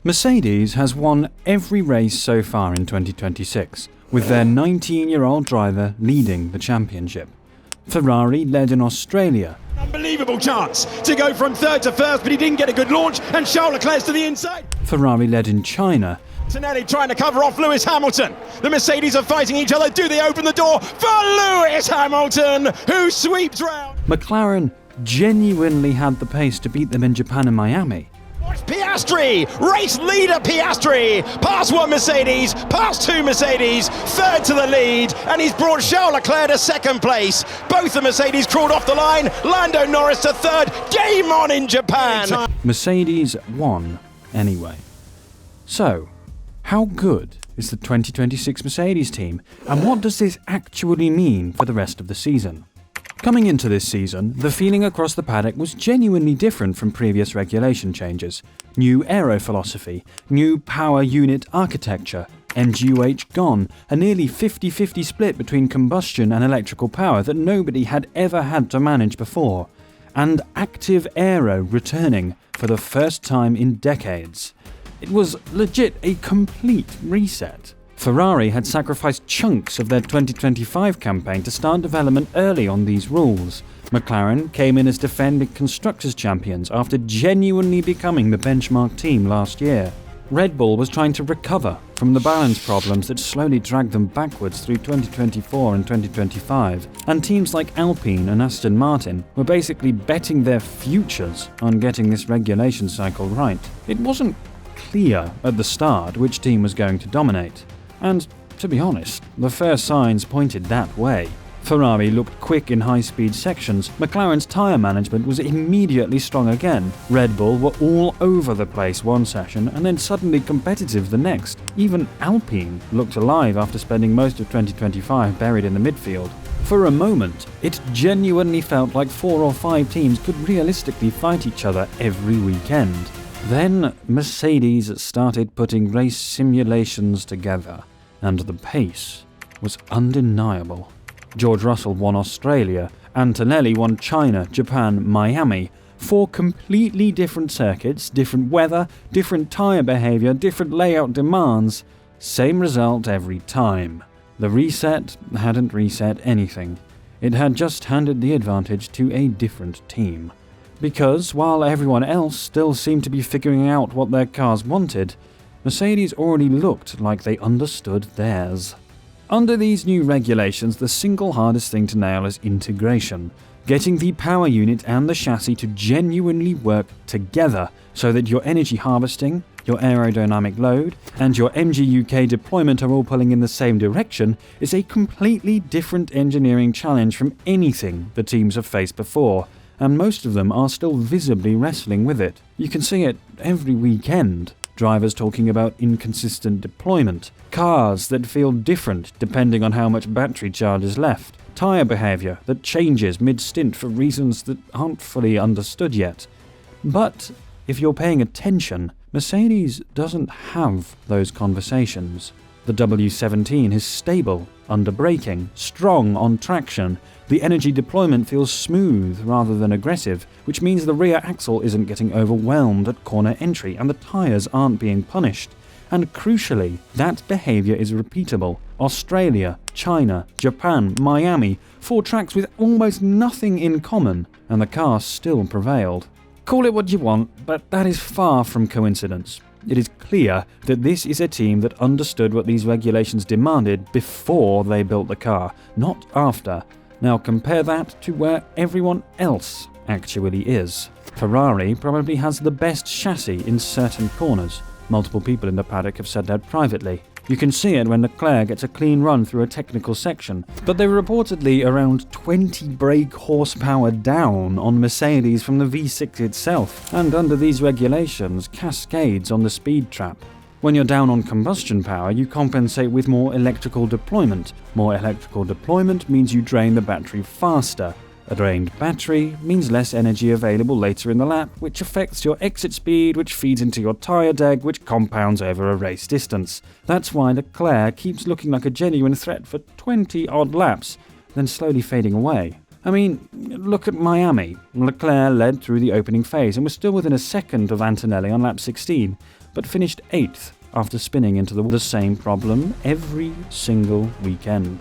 Mercedes has won every race so far in 2026, with their 19-year-old driver leading the championship. Ferrari led in Australia. Unbelievable chance to go from third to first, but he didn't get a good launch, and Charles Leclerc's to the inside. Ferrari led in China. Antonelli trying to cover off Lewis Hamilton. The Mercedes are fighting each other. Do they open the door for Lewis Hamilton, who sweeps round? McLaren genuinely had the pace to beat them in Japan and Miami. Watch Piastri, race leader Piastri, past one Mercedes, past two Mercedes, third to the lead, and he's brought Charles Leclerc to second place. Both the Mercedes crawled off the line, Lando Norris to third, game on in Japan. Mercedes won anyway. So, how good is the 2026 Mercedes team, and what does this actually mean for the rest of the season? Coming into this season, the feeling across the paddock was genuinely different from previous regulation changes. New aero philosophy, new power unit architecture, MGUH gone, a nearly 50-50 split between combustion and electrical power that nobody had ever had to manage before, and active aero returning for the first time in decades. It was legit a complete reset. Ferrari had sacrificed chunks of their 2025 campaign to start development early on these rules. McLaren came in as defending Constructors' champions after genuinely becoming the benchmark team last year. Red Bull was trying to recover from the balance problems that slowly dragged them backwards through 2024 and 2025, and teams like Alpine and Aston Martin were basically betting their futures on getting this regulation cycle right. It wasn't clear at the start which team was going to dominate. And, to be honest, the first signs pointed that way. Ferrari looked quick in high-speed sections, McLaren's tyre management was immediately strong again, Red Bull were all over the place one session and then suddenly competitive the next. Even Alpine looked alive after spending most of 2025 buried in the midfield. For a moment, it genuinely felt like 4 or 5 teams could realistically fight each other every weekend. Then Mercedes started putting race simulations together, and the pace was undeniable. George Russell won Australia, Antonelli won China, Japan, Miami. 4 completely different circuits, different weather, different tyre behaviour, different layout demands. Same result every time. The reset hadn't reset anything. It had just handed the advantage to a different team. Because, while everyone else still seemed to be figuring out what their cars wanted, Mercedes already looked like they understood theirs. Under these new regulations, the single hardest thing to nail is integration. Getting the power unit and the chassis to genuinely work together so that your energy harvesting, your aerodynamic load, and your MGUK deployment are all pulling in the same direction is a completely different engineering challenge from anything the teams have faced before, and most of them are still visibly wrestling with it. You can see it every weekend. Drivers talking about inconsistent deployment, cars that feel different depending on how much battery charge is left, tyre behaviour that changes mid-stint for reasons that aren't fully understood yet. But if you're paying attention, Mercedes doesn't have those conversations. The W17 is stable under braking, strong on traction. The energy deployment feels smooth rather than aggressive, which means the rear axle isn't getting overwhelmed at corner entry and the tyres aren't being punished. And crucially, that behaviour is repeatable. Australia, China, Japan, Miami, 4 tracks with almost nothing in common, and the car still prevailed. Call it what you want, but that is far from coincidence. It is clear that this is a team that understood what these regulations demanded before they built the car, not after. Now compare that to where everyone else actually is. Ferrari probably has the best chassis in certain corners. Multiple people in the paddock have said that privately. You can see it when Leclerc gets a clean run through a technical section, but they were reportedly around 20 brake horsepower down on Mercedes from the V6 itself, and under these regulations cascades on the speed trap. When you're down on combustion power, you compensate with more electrical deployment. More electrical deployment means you drain the battery faster. A drained battery means less energy available later in the lap, which affects your exit speed, which feeds into your tyre deg, which compounds over a race distance. That's why Leclerc keeps looking like a genuine threat for 20-odd laps, then slowly fading away. I mean, look at Miami. Leclerc led through the opening phase and was still within a second of Antonelli on lap 16, but finished 8th after spinning into the same problem every single weekend.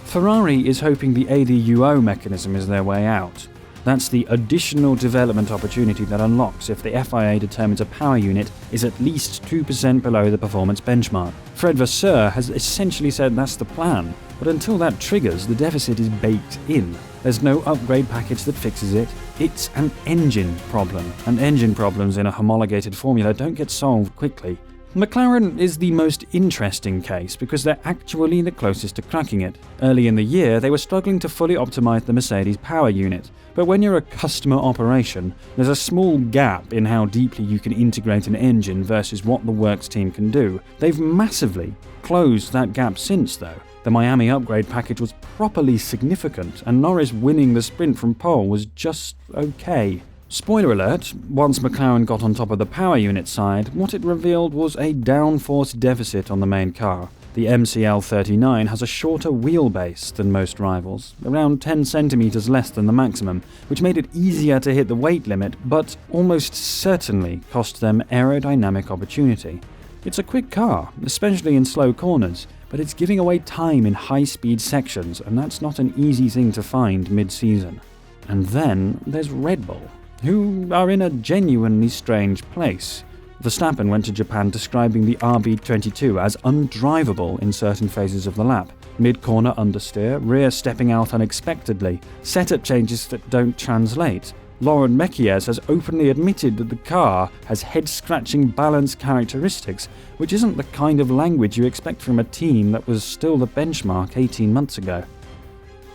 Ferrari is hoping the ADUO mechanism is their way out. That's the additional development opportunity that unlocks if the FIA determines a power unit is at least 2% below the performance benchmark. Fred Vasseur has essentially said that's the plan, but until that triggers, the deficit is baked in. There's no upgrade package that fixes it. It's an engine problem, and engine problems in a homologated formula don't get solved quickly. McLaren is the most interesting case because they're actually the closest to cracking it. Early in the year, they were struggling to fully optimize the Mercedes power unit, but when you're a customer operation, there's a small gap in how deeply you can integrate an engine versus what the works team can do. They've massively closed that gap since, though. The Miami upgrade package was properly significant, and Norris winning the sprint from pole was just okay. Spoiler alert, once McLaren got on top of the power unit side, what it revealed was a downforce deficit on the main car. The MCL39 has a shorter wheelbase than most rivals, around 10 centimeters less than the maximum, which made it easier to hit the weight limit, but almost certainly cost them aerodynamic opportunity. It's a quick car, especially in slow corners, but it's giving away time in high-speed sections, and that's not an easy thing to find mid-season. And then there's Red Bull, who are in a genuinely strange place. Verstappen went to Japan describing the RB22 as undrivable in certain phases of the lap. Mid-corner understeer, rear stepping out unexpectedly, setup changes that don't translate. Laurent Mekies has openly admitted that the car has head-scratching balance characteristics, which isn't the kind of language you expect from a team that was still the benchmark 18 months ago.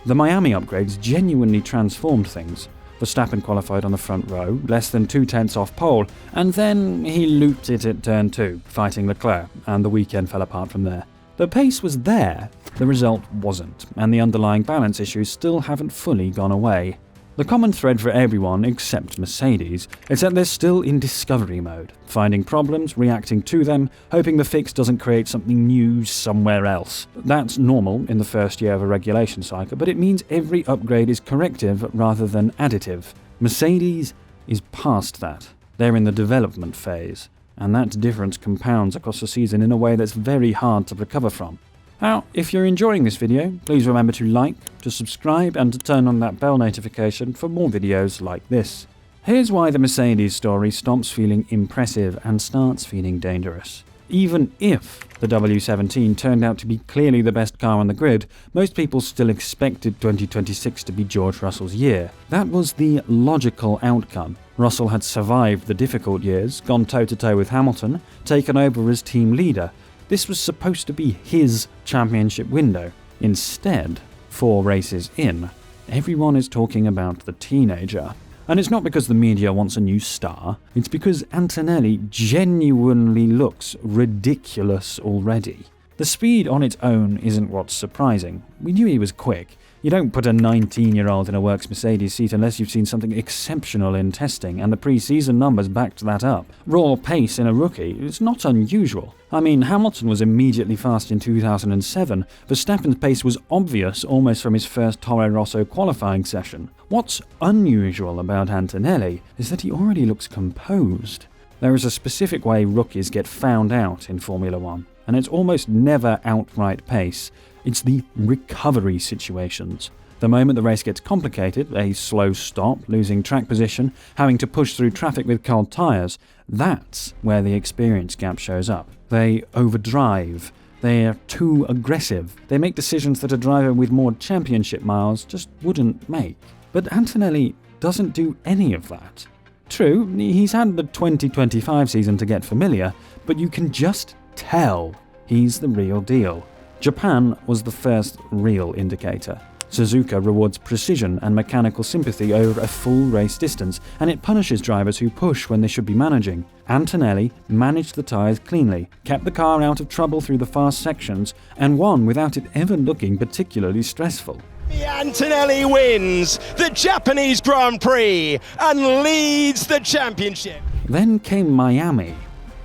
The Miami upgrades genuinely transformed things. Verstappen qualified on the front row, less than 2/10 off pole, and then he looped it at turn 2, fighting Leclerc, and the weekend fell apart from there. The pace was there, the result wasn't, and the underlying balance issues still haven't fully gone away. The common thread for everyone, except Mercedes, is that they're still in discovery mode, finding problems, reacting to them, hoping the fix doesn't create something new somewhere else. That's normal in the first year of a regulation cycle, but it means every upgrade is corrective rather than additive. Mercedes is past that. They're in the development phase, and that difference compounds across the season in a way that's very hard to recover from. Now, if you're enjoying this video, please remember to like, to subscribe, and to turn on that bell notification for more videos like this. Here's why the Mercedes story stops feeling impressive and starts feeling dangerous. Even if the W17 turned out to be clearly the best car on the grid, most people still expected 2026 to be George Russell's year. That was the logical outcome. Russell had survived the difficult years, gone toe-to-toe with Hamilton, taken over as team leader. This was supposed to be his championship window. Instead, 4 races in, everyone is talking about the teenager. And it's not because the media wants a new star, it's because Antonelli genuinely looks ridiculous already. The speed on its own isn't what's surprising. We knew he was quick. You don't put a 19-year-old in a works Mercedes seat unless you've seen something exceptional in testing, and the pre-season numbers backed that up. Raw pace in a rookie is not unusual. I mean, Hamilton was immediately fast in 2007. Verstappen's pace was obvious almost from his first Toro Rosso qualifying session. What's unusual about Antonelli is that he already looks composed. There is a specific way rookies get found out in Formula One, and it's almost never outright pace. It's the recovery situations. The moment the race gets complicated, a slow stop, losing track position, having to push through traffic with cold tyres, that's where the experience gap shows up. They overdrive. They're too aggressive. They make decisions that a driver with more championship miles just wouldn't make. But Antonelli doesn't do any of that. True, he's had the 2025 season to get familiar, but you can just tell he's the real deal. Japan was the first real indicator. Suzuka rewards precision and mechanical sympathy over a full race distance, and it punishes drivers who push when they should be managing. Antonelli managed the tyres cleanly, kept the car out of trouble through the fast sections, and won without it ever looking particularly stressful. Antonelli wins the Japanese Grand Prix and leads the championship. Then came Miami.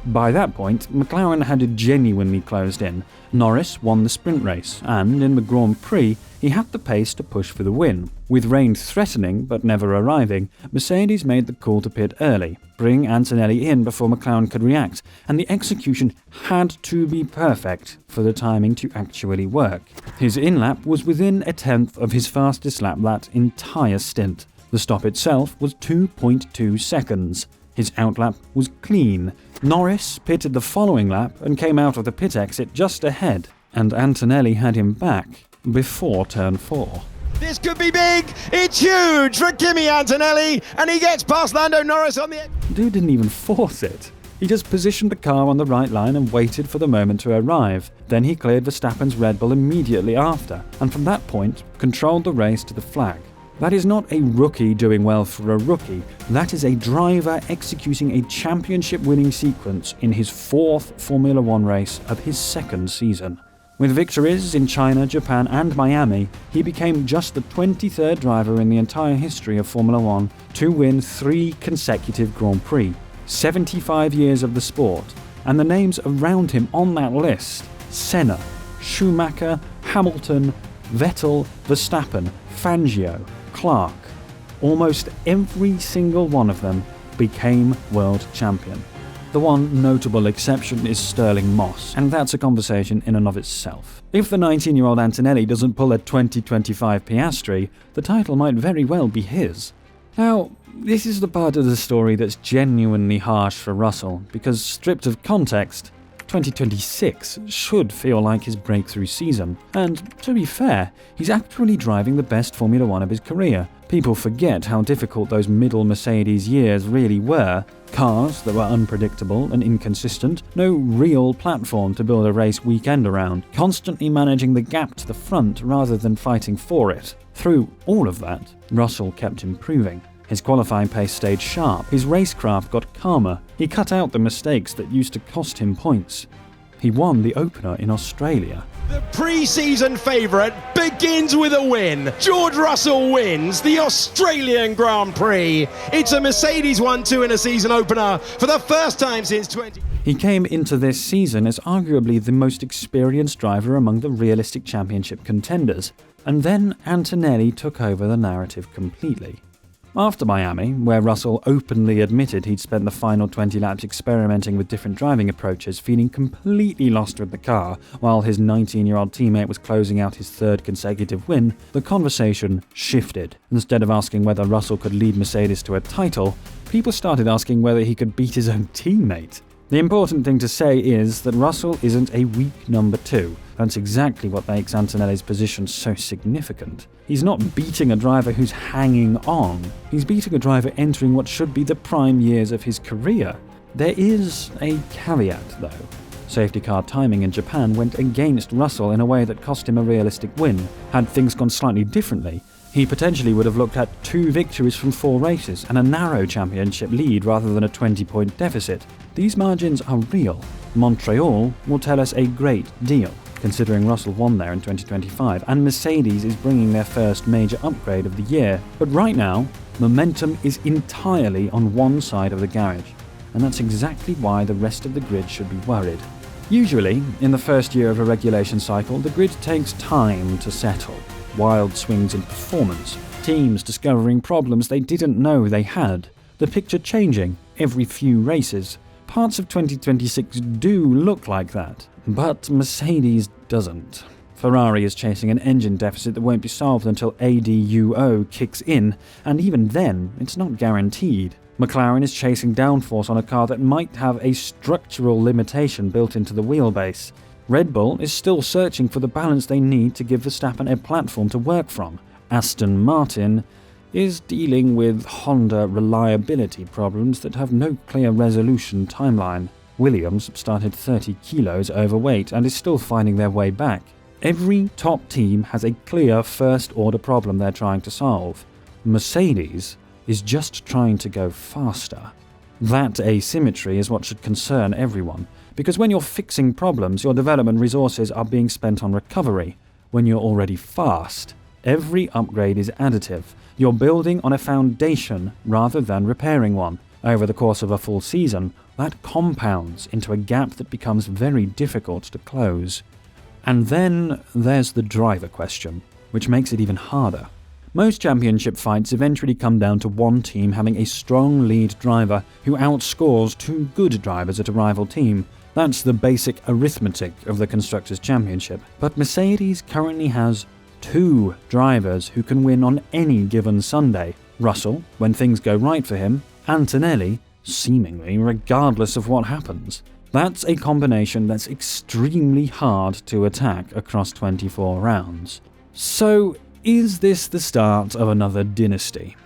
By that point, McLaren had genuinely closed in. Norris won the sprint race, and in the Grand Prix, he had the pace to push for the win. With rain threatening but never arriving, Mercedes made the call to pit early, bring Antonelli in before McLaren could react, and the execution had to be perfect for the timing to actually work. His in-lap was within a tenth of his fastest lap that entire stint. The stop itself was 2.2 seconds. His outlap was clean. Norris pitted the following lap and came out of the pit exit just ahead, and Antonelli had him back before turn 4. This could be big. It's huge for Kimi Antonelli, and he gets past Lando Norris on the... Dude didn't even force it. He just positioned the car on the right line and waited for the moment to arrive. Then he cleared Verstappen's Red Bull immediately after, and from that point, controlled the race to the flag. That is not a rookie doing well for a rookie. That is a driver executing a championship-winning sequence in his 4th Formula One race of his 2nd season. With victories in China, Japan and Miami, he became just the 23rd driver in the entire history of Formula One to win 3 consecutive Grand Prix, 75 years of the sport, and the names around him on that list: Senna, Schumacher, Hamilton, Vettel, Verstappen, Fangio, Clark. Almost every single one of them became world champion. The one notable exception is Sterling Moss, and that's a conversation in and of itself. If the 19-year-old Antonelli doesn't pull a 2025 Piastri, the title might very well be his. Now, this is the part of the story that's genuinely harsh for Russell, because stripped of context, 2026 should feel like his breakthrough season, and to be fair, he's actually driving the best Formula One of his career. People forget how difficult those middle Mercedes years really were. Cars that were unpredictable and inconsistent, no real platform to build a race weekend around, constantly managing the gap to the front rather than fighting for it. Through all of that, Russell kept improving. His qualifying pace stayed sharp, his racecraft got calmer, he cut out the mistakes that used to cost him points. He won the opener in Australia. The pre-season favourite begins with a win. George Russell wins the Australian Grand Prix. It's a Mercedes 1-2 in a season opener for the first time since 20... He came into this season as arguably the most experienced driver among the realistic championship contenders, and then Antonelli took over the narrative completely. After Miami, where Russell openly admitted he'd spent the final 20 laps experimenting with different driving approaches, feeling completely lost with the car, while his 19-year-old teammate was closing out his 3rd consecutive win, the conversation shifted. Instead of asking whether Russell could lead Mercedes to a title, people started asking whether he could beat his own teammate. The important thing to say is that Russell isn't a weak number 2. That's exactly what makes Antonelli's position so significant. He's not beating a driver who's hanging on. He's beating a driver entering what should be the prime years of his career. There is a caveat, though. Safety car timing in Japan went against Russell in a way that cost him a realistic win. Had things gone slightly differently, he potentially would have looked at 2 victories from 4 races and a narrow championship lead rather than a 20-point deficit. These margins are real. Montreal will tell us a great deal, considering Russell won there in 2025, and Mercedes is bringing their first major upgrade of the year. But right now, momentum is entirely on one side of the garage, and that's exactly why the rest of the grid should be worried. Usually, in the first year of a regulation cycle, the grid takes time to settle. Wild swings in performance, teams discovering problems they didn't know they had, the picture changing every few races. Parts of 2026 do look like that, but Mercedes doesn't. Ferrari is chasing an engine deficit that won't be solved until ADUO kicks in, and even then, it's not guaranteed. McLaren is chasing downforce on a car that might have a structural limitation built into the wheelbase. Red Bull is still searching for the balance they need to give Verstappen a platform to work from. Aston Martin is dealing with Honda reliability problems that have no clear resolution timeline. Williams started 30 kilos overweight and is still finding their way back. Every top team has a clear first-order problem they're trying to solve. Mercedes is just trying to go faster. That asymmetry is what should concern everyone, because when you're fixing problems, your development resources are being spent on recovery. When you're already fast, every upgrade is additive. You're building on a foundation rather than repairing one. Over the course of a full season, that compounds into a gap that becomes very difficult to close. And then there's the driver question, which makes it even harder. Most championship fights eventually come down to one team having a strong lead driver who outscores two good drivers at a rival team. That's the basic arithmetic of the Constructors' Championship. But Mercedes currently has two drivers who can win on any given Sunday. Russell, when things go right for him, Antonelli, seemingly regardless of what happens. That's a combination that's extremely hard to attack across 24 rounds. So, is this the start of another dynasty?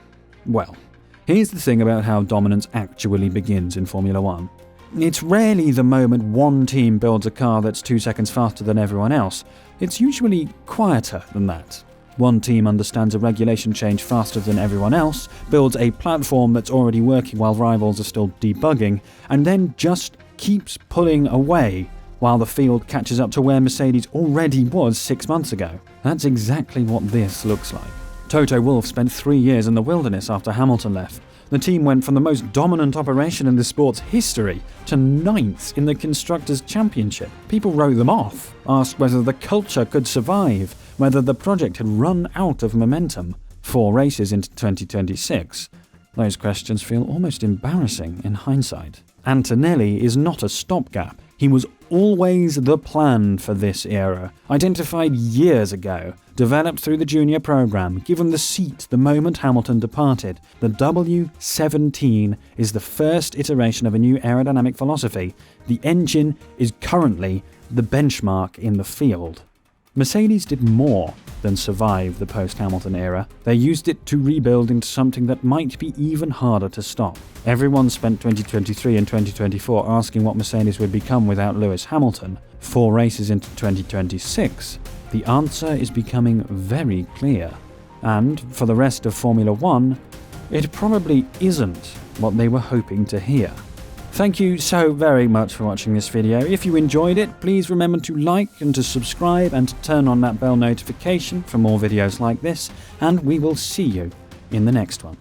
Well, here's the thing about how dominance actually begins in Formula One. It's rarely the moment one team builds a car that's 2 seconds faster than everyone else. It's usually quieter than that. One team understands a regulation change faster than everyone else, builds a platform that's already working while rivals are still debugging, and then just keeps pulling away while the field catches up to where Mercedes already was 6 months ago. That's exactly what this looks like. Toto Wolff spent 3 years in the wilderness after Hamilton left. The team went from the most dominant operation in the sport's history to 9th in the Constructors' Championship. People wrote them off, asked whether the culture could survive, whether the project had run out of momentum. 4 races into 2026. Those questions feel almost embarrassing in hindsight. Antonelli is not a stopgap. He was always the plan for this era, identified years ago, developed through the junior program, given the seat the moment Hamilton departed. The W17 is the first iteration of a new aerodynamic philosophy. The engine is currently the benchmark in the field. Mercedes did more than survive the post-Hamilton era. They used it to rebuild into something that might be even harder to stop. Everyone spent 2023 and 2024 asking what Mercedes would become without Lewis Hamilton. 4 races into 2026, the answer is becoming very clear. And for the rest of Formula One, it probably isn't what they were hoping to hear. Thank you so very much for watching this video. If you enjoyed it, please remember to like and to subscribe and to turn on that bell notification for more videos like this, and we will see you in the next one.